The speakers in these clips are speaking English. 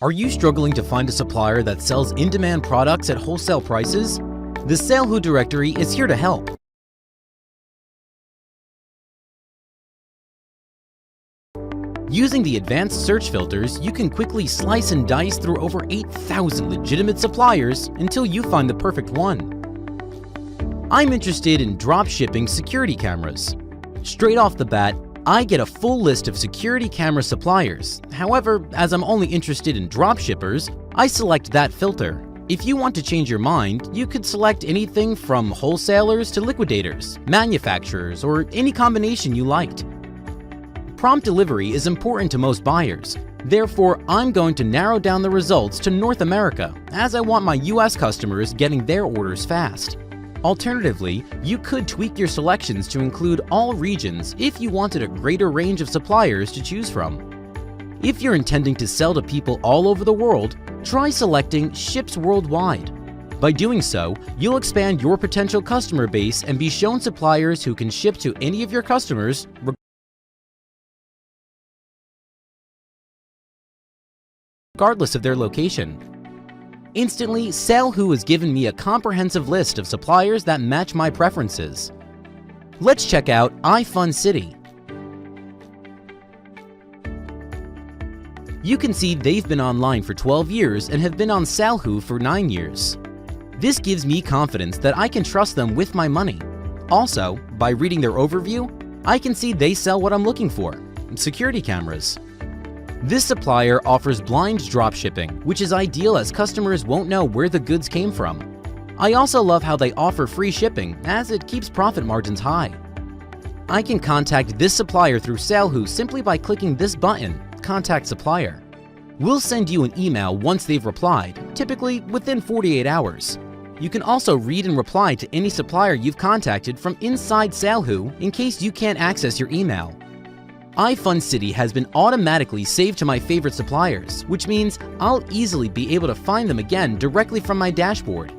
Are you struggling to find a supplier that sells in-demand products at wholesale prices? The SaleHoo directory is here to help. Using the advanced search filters, you can quickly slice and dice through over 8,000 legitimate suppliers until you find the perfect one. I'm interested in drop shipping security cameras. Straight off the bat, I get a full list of security camera suppliers. However, as I'm only interested in dropshippers, I select that filter. If you want to change your mind, you could select anything from wholesalers to liquidators, manufacturers, or any combination you liked. Prompt delivery is important to most buyers. Therefore, I'm going to narrow down the results to North America, as I want my US customers getting their orders fast. Alternatively, you could tweak your selections to include all regions if you wanted a greater range of suppliers to choose from. If you're intending to sell to people all over the world, try selecting Ships Worldwide. By doing so, you'll expand your potential customer base and be shown suppliers who can ship to any of your customers regardless of their location. Instantly, SaleHoo has given me a comprehensive list of suppliers that match my preferences. Let's check out iFunCity. You can see they've been online for 12 years and have been on SaleHoo for 9 years. This gives me confidence that I can trust them with my money. Also, by reading their overview, I can see they sell what I'm looking for: security cameras. This supplier offers blind dropshipping, which is ideal as customers won't know where the goods came from. I also love how they offer free shipping, as it keeps profit margins high. I can contact this supplier through SaleHoo simply by clicking this button, Contact Supplier. We'll send you an email once they've replied, typically within 48 hours. You can also read and reply to any supplier you've contacted from inside SaleHoo in case you can't access your email. iFunCity has been automatically saved to my favorite suppliers, which means I'll easily be able to find them again directly from my dashboard.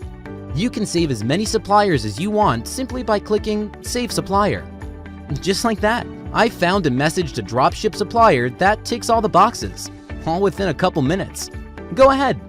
You can save as many suppliers as you want simply by clicking Save Supplier. Just like that, I found a message to dropship supplier that ticks all the boxes, all within a couple minutes. Go ahead,